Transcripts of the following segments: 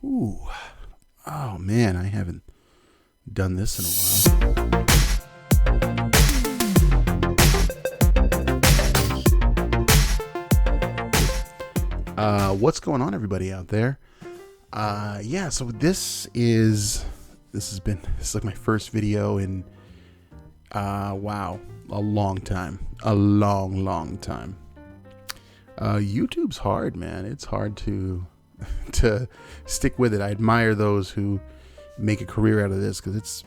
Ooh. Oh man, I haven't done this in a while. What's going on, everybody out there? So this is like my first video in a long time. YouTube's hard, man. It's hard to stick with it. I admire those who make a career out of this, because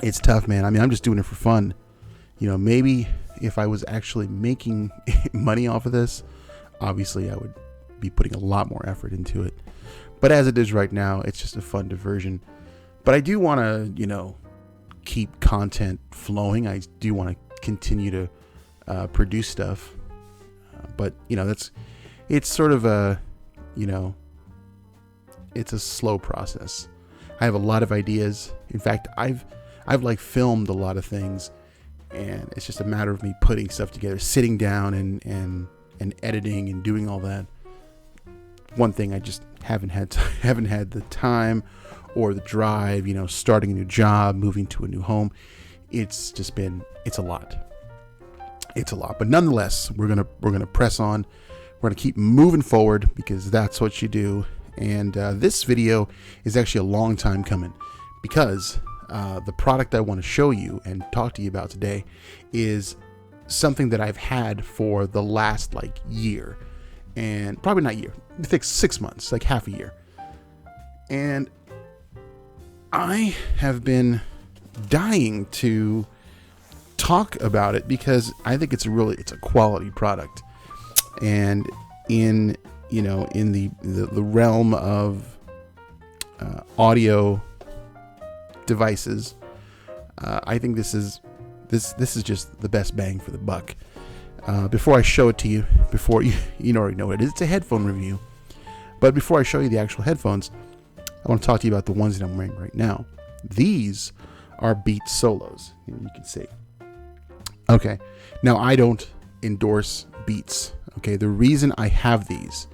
it's tough, man. I mean, I'm just doing it for fun. You know, maybe if I was actually making money off of this, obviously I would be putting a lot more effort into it. But as it is right now, it's just a fun diversion. But I do want to, keep content flowing. I do want to continue to produce stuff. But it's sort of a, it's a slow process. I have a lot of ideas. In fact, I've filmed a lot of things, and it's just a matter of me putting stuff together, sitting down and editing and doing all that. One thing I just haven't had the time or the drive, starting a new job, moving to a new home. It's a lot. But nonetheless, we're going to press on. We're going to keep moving forward, because that's what you do. And this video is actually a long time coming, because the product I want to show you and talk to you about today is something that I've had for the last year, and probably not year, I think 6 months, like half a year. And I have been dying to talk about it, because I think it's a quality product. And in the realm of audio devices, I think this is just the best bang for the buck. Before I show it to you, before you already know what it is, it's a headphone review. But before I show you the actual headphones, I want to talk to you about the ones that I'm wearing right now. These are Beats Solos. You can see. Okay, now I don't endorse Beats. Okay, the reason I have these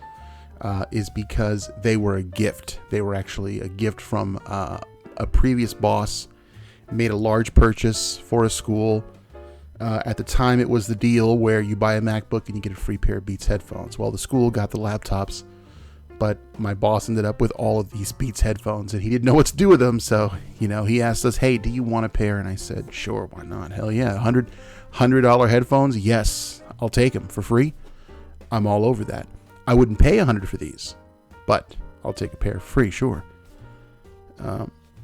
is because they were a gift. They were actually a gift from a previous boss. Made a large purchase for a school. At the time, it was the deal where you buy a MacBook and you get a free pair of Beats headphones. Well, the school got the laptops, but my boss ended up with all of these Beats headphones, and he didn't know what to do with them. So, he asked us, "Hey, do you want a pair?" And I said, "Sure, why not? Hell yeah, $100 headphones? Yes, I'll take them for free. I'm all over that. I wouldn't pay $100 for these, but I'll take a pair for free, sure."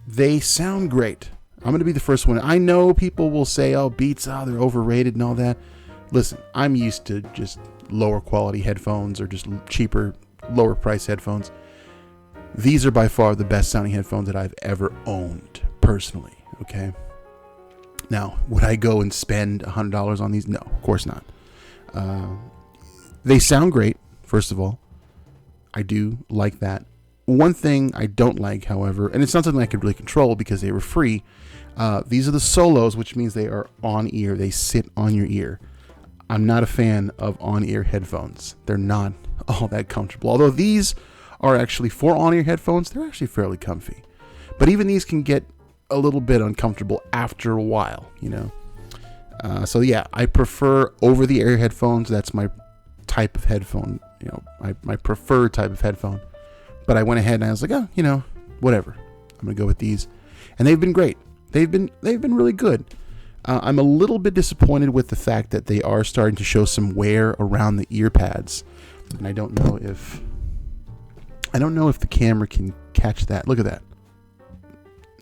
They sound great. I'm going to be the first one. I know people will say, "Oh, Beats, they're overrated and all that." Listen, I'm used to just lower quality headphones, or just cheaper, lower price headphones. These are by far the best sounding headphones that I've ever owned personally. Okay. Now, would I go and spend $100 on these? No, of course not. They sound great, first of all. I do like that. One thing I don't like, however, and it's not something I could really control because they were free, these are the Solos, which means they are on-ear. They sit on your ear. I'm not a fan of on-ear headphones. They're not all that comfortable. Although these are actually, for on-ear headphones, they're actually fairly comfy. But even these can get a little bit uncomfortable after a while, So yeah, I prefer over-the-ear headphones. That's my type of headphone, my preferred type of headphone. But I went ahead and I was like, whatever. I'm going to go with these. And they've been great. They've been really good. I'm a little bit disappointed with the fact that they are starting to show some wear around the ear pads. And I don't know if the camera can catch that. Look at that.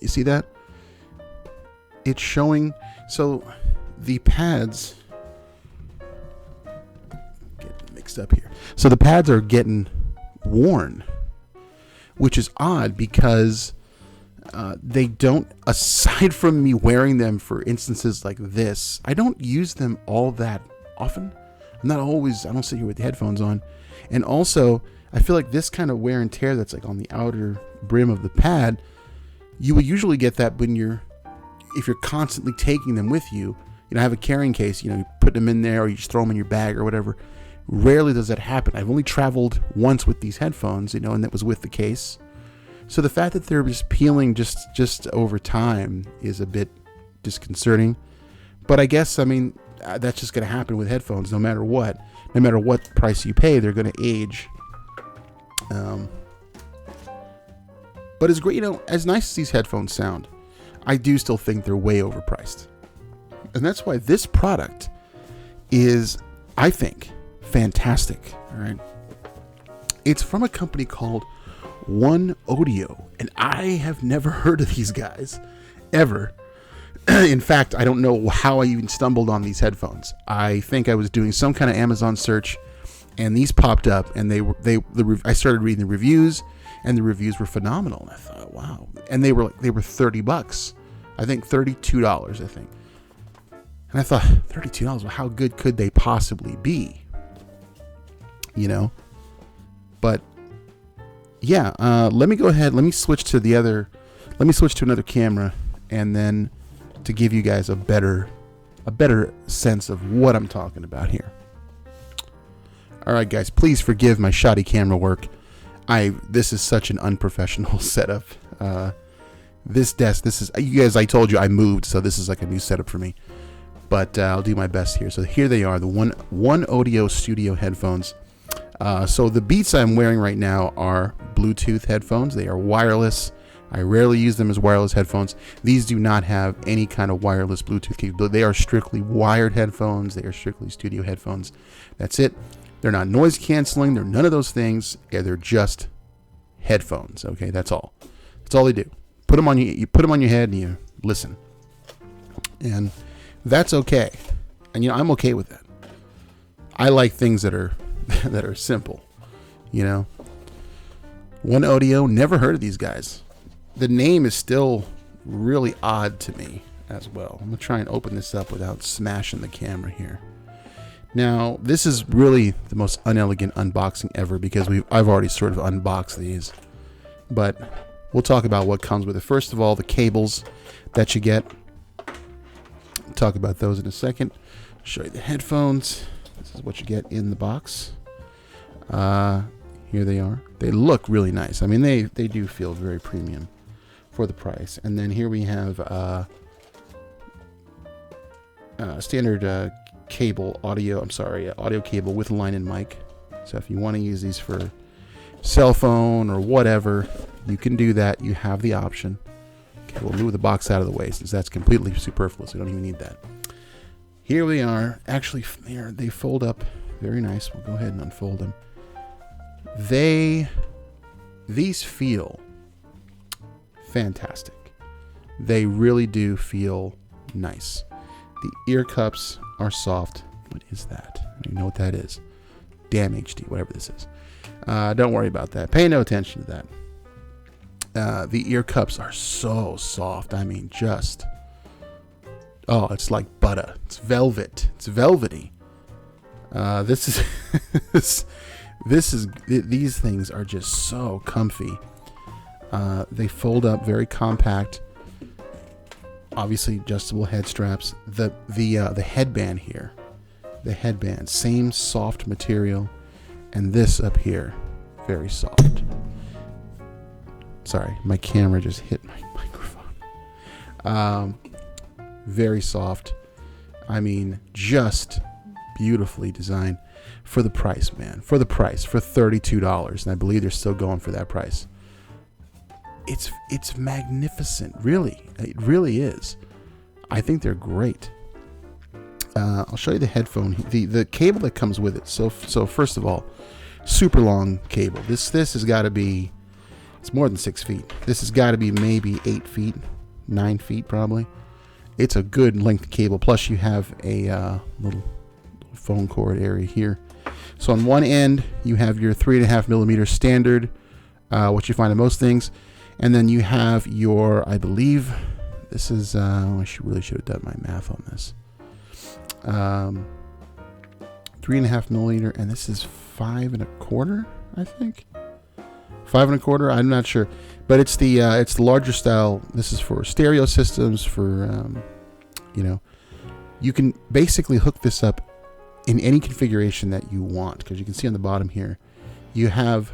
You see that? It's showing. So the pads get mixed up here. So the pads are getting worn, which is odd, because they don't, aside from me wearing them for instances like this, I don't use them all that often. I don't sit here with the headphones on. And also, I feel like this kind of wear and tear that's on the outer brim of the pad, you would usually get that if you're constantly taking them with you. Have a carrying case, you put them in there, or you just throw them in your bag or whatever. Rarely does that happen. I've only traveled once with these headphones, and that was with the case. So the fact that they're just peeling just over time is a bit disconcerting. But I guess, I mean, that's just going to happen with headphones. No matter what price you pay, they're going to age. But it's great, as nice as these headphones sound, I do still think they're way overpriced. And that's why this product is, I think, fantastic. All right. It's from a company called OneOdio, and I have never heard of these guys ever. In fact, I don't know how I even stumbled on these headphones. I think I was doing some kind of Amazon search, and these popped up, and I started reading the reviews, and the reviews were phenomenal. And I thought, wow. And they were $30. I think $32, I think. And I thought, $32, well, how good could they possibly be? But yeah, let me go ahead. Let me switch to another camera, and then to give you guys a better sense of what I'm talking about here. All right, guys, please forgive my shoddy camera work. This is such an unprofessional setup. This desk, you guys, I told you I moved, so this is like a new setup for me. But I'll do my best here. So here they are, the OneOdio Studio Headphones. So the Beats I'm wearing right now are Bluetooth headphones. They are wireless. I rarely use them as wireless headphones. These do not have any kind of wireless Bluetooth capability. They are strictly wired headphones. They are strictly studio headphones. That's it. They're not noise canceling. They're none of those things. Yeah, they're just headphones. Okay, that's all. That's all they do. You put them on your head and you listen. And that's okay. And I'm okay with that. I like things that are simple. OneOdio, never heard of these guys. The name is still really odd to me as well. I'm going to try and open this up without smashing the camera here. Now, this is really the most unelegant unboxing ever because I've already sort of unboxed these. But we'll talk about what comes with it. First of all, the cables that you get. We'll talk about those in a second. I'll show you the headphones. This is what you get in the box. Here they are. They look really nice. I mean, they do feel very premium for the price. And then here we have standard audio cable with line and mic. So if you want to use these for cell phone or whatever, you can do that. You have the option. Okay, we'll move the box out of the way since that's completely superfluous. We don't even need that. Here we are. Actually, they fold up very nice. We'll go ahead and unfold them. These feel fantastic. They really do feel nice. The ear cups are soft. What is that? I don't even know what that is. Damn HD, whatever this is. Don't worry about that. Pay no attention to that. The ear cups are so soft. I mean, it's like butter. It's velvet. It's velvety. These things are just so comfy. They fold up, very compact. Obviously adjustable head straps. The headband here. The headband, same soft material. And this up here, very soft. Sorry, my camera just hit my microphone. Very soft. I mean, just beautifully designed for the price, man. For the price, for $32, and I believe they're still going for that price. It's magnificent, really. It really is. I think they're great. I'll show you the headphone, the cable that comes with it. So first of all, super long cable. This has got to be, it's more than 6 feet. This has got to be maybe 8 feet, 9 feet probably. It's a good length cable. Plus you have a little phone cord area here. So on one end you have your 3.5 millimeter standard, what you find in most things, and then you have your, I believe this is I really should have done my math on this. 3.5 millimeter, and this is 5.25, I think. 5.25. I'm not sure, but it's the larger style. This is for stereo systems. For you can basically hook this up in any configuration that you want, because you can see on the bottom here, you have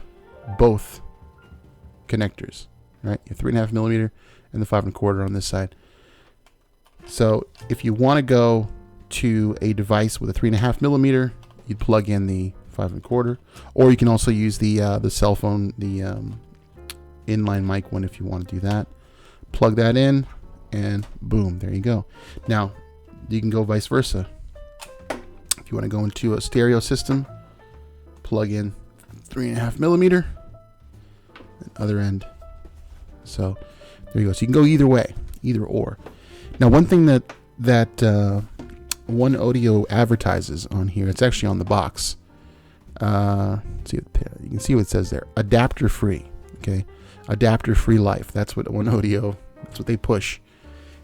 both connectors. right? You have 3.5 millimeter and the 5.25 on this side. So if you want to go to a device with a 3.5 millimeter, you'd plug in the 5.25, or you can also use the cell phone, the inline mic one if you want to do that. Plug that in, and boom, there you go. Now you can go vice versa. If you want to go into a stereo system, plug in 3.5 millimeter, and other end. So there you go. So you can go either way, either or. Now, one thing that OneOdio advertises on here, it's actually on the box. See, you can see what it says there. Adapter free. Okay, adapter free life. That's what OneOdio. That's what they push.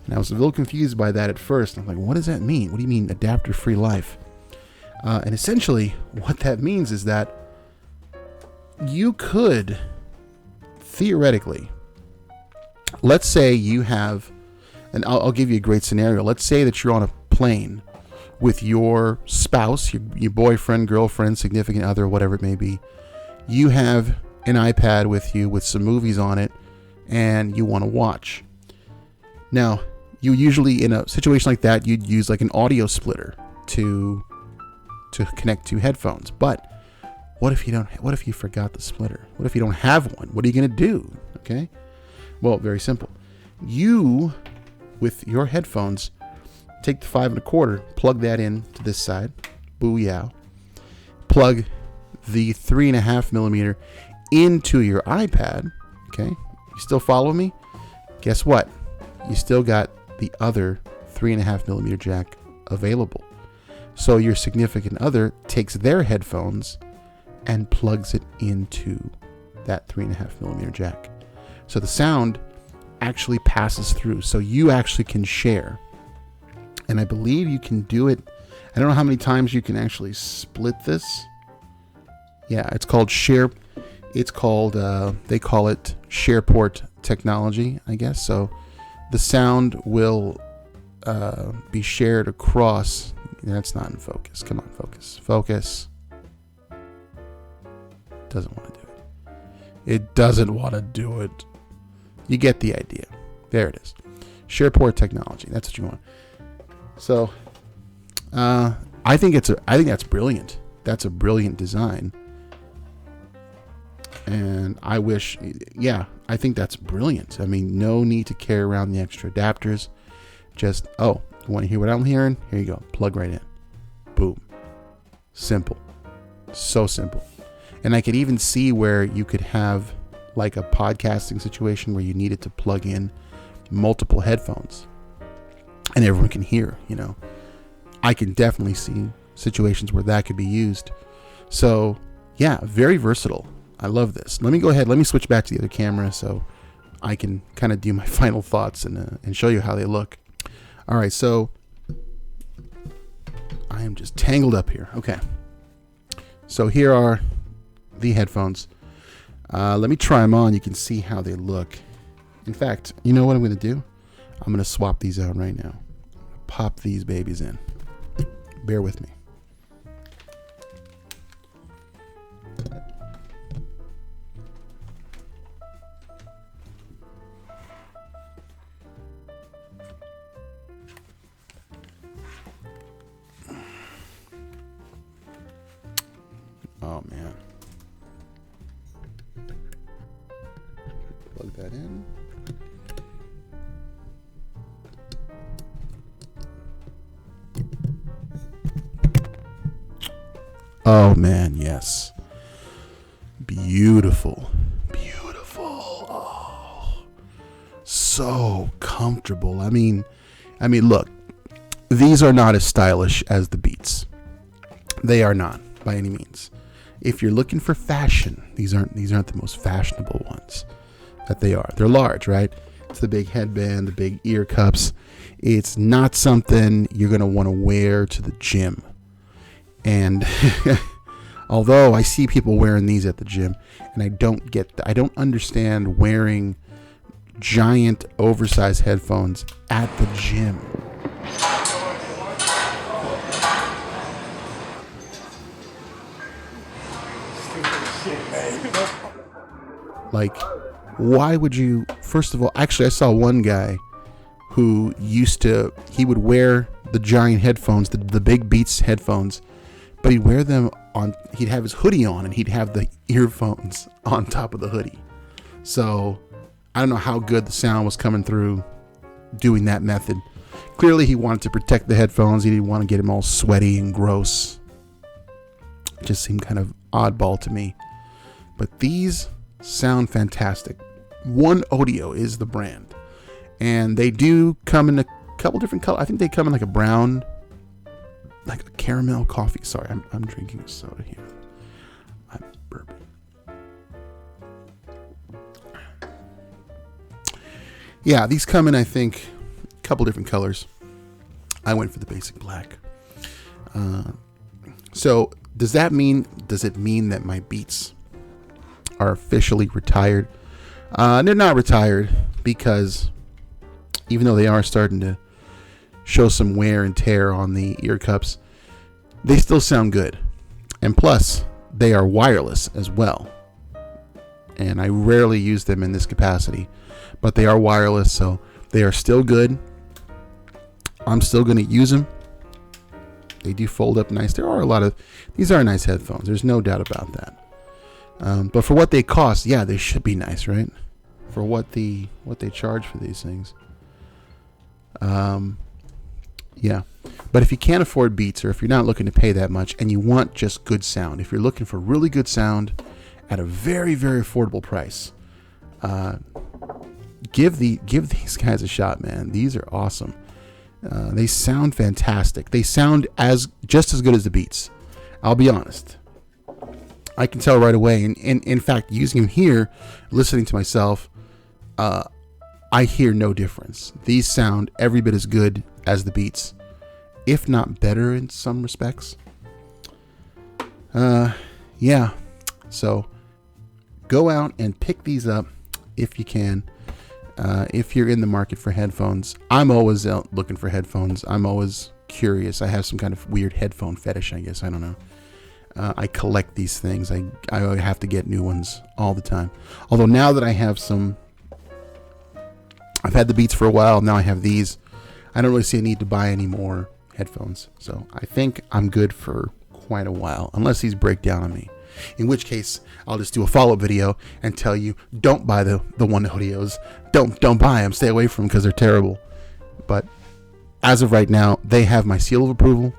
And I was a little confused by that at first. I'm like, what does that mean? What do you mean adapter free life? And essentially, what that means is that you could theoretically, let's say you have, and I'll give you a great scenario. Let's say that you're on a plane with your spouse, your boyfriend, girlfriend, significant other, whatever it may be. You have an iPad with you with some movies on it, and you want to watch. Now, you usually, in a situation like that, you'd use like an audio splitter to connect to headphones. But what if you forgot the splitter? What if you don't have one? What are you going to do? Okay. Well, very simple. You, with your headphones, take the 5.25, plug that in to this side. Booyah. Plug the 3.5 millimeter into your iPad. Okay. You still follow me? Guess what? You still got the other 3.5 millimeter jack available. So your significant other takes their headphones and plugs it into that 3.5 millimeter jack. So the sound actually passes through. So you actually can share. And I believe you can do it. I don't know how many times you can actually split this. Yeah, it's called share. It's called, they call it SharePort technology, I guess. So the sound will be shared across. That's not in focus. Come on, focus. Focus. Doesn't want to do it. It doesn't want to do it. You get the idea. There it is. SharePort technology. That's what you want. So, I think that's brilliant. That's a brilliant design. And I think that's brilliant. I mean, no need to carry around the extra adapters. Just, you want to hear what I'm hearing? Here you go. Plug right in. Boom. Simple. So simple. And I could even see where you could have like a podcasting situation where you needed to plug in multiple headphones and everyone can hear, I can definitely see situations where that could be used. So yeah, very versatile. I love this. Let me go ahead. Let me switch back to the other camera so I can kind of do my final thoughts and show you how they look. All right. So I am just tangled up here. Okay. So here are the headphones. Let me try them on. You can see how they look. In fact, you know what I'm going to do? I'm going to swap these out right now. Pop these babies in. Bear with me. Oh man. Plug that in. Oh man, yes. Beautiful. Beautiful. Oh. So comfortable. I mean, look. These are not as stylish as the Beats. They are not by any means. If you're looking for fashion, these aren't the most fashionable ones that they are. They're large, right? It's the big headband, the big ear cups. It's not something you're going to want to wear to the gym. And although I see people wearing these at the gym, and I don't understand wearing giant oversized headphones at the gym. Like, why would you, first of all, actually I saw one guy who he would wear the giant headphones, the big Beats headphones, but he'd wear them he'd have his hoodie on and he'd have the earphones on top of the hoodie. So I don't know how good the sound was coming through doing that method. Clearly he wanted to protect the headphones. He didn't want to get them all sweaty and gross. It just seemed kind of oddball to me. But these sound fantastic. OneOdio is the brand. And they do come in a couple different colors. I think they come in like a brown, like a caramel coffee. Sorry, I'm drinking a soda here. I'm burping. Yeah, these come in, I think, a couple different colors. I went for the basic black. So does it mean that my Beats are officially retired? They're not retired, because even though they are starting to show some wear and tear on the ear cups, they still sound good. And plus, they are wireless as well. And I rarely use them in this capacity, but they are wireless, so they are still good. I'm still going to use them. They do fold up nice. These are nice headphones. There's no doubt about that. But for what they cost, yeah, they should be nice, right? For what they charge for these things. Yeah. But if you can't afford Beats, or if you're not looking to pay that much and you want just good sound, if you're looking for really good sound at a very, very affordable price, give these guys a shot, man. These are awesome. They sound fantastic. They sound just as good as the Beats. I'll be honest. I can tell right away. And in fact, using them here, listening to myself, I hear no difference. These sound every bit as good as the Beats, if not better in some respects. Yeah. So go out and pick these up if you can. If you're in the market for headphones. I'm always out looking for headphones. I'm always curious. I have some kind of weird headphone fetish, I guess. I don't know. I collect these things. I have to get new ones all the time. Although now that I have I've had the Beats for a while. Now I have these. I don't really see a need to buy any more headphones. So I think I'm good for quite a while, unless these break down on me. In which case, I'll just do a follow-up video and tell you, don't buy the OneOdios. Don't buy them. Stay away from them because they're terrible. But as of right now, they have my seal of approval.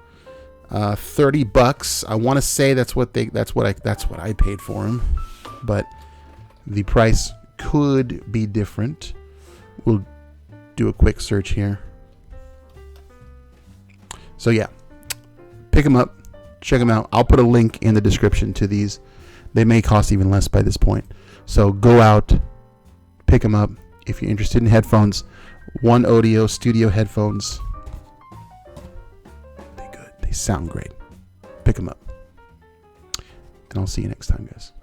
$30. I want to say that's what I paid for them. But the price could be different. We'll do a quick search here. So yeah, pick them up. Check them out. I'll put a link in the description to these. They may cost even less by this point. So go out, pick them up. If you're interested in headphones, OneOdio Studio Headphones. They're good. They sound great. Pick them up. And I'll see you next time, guys.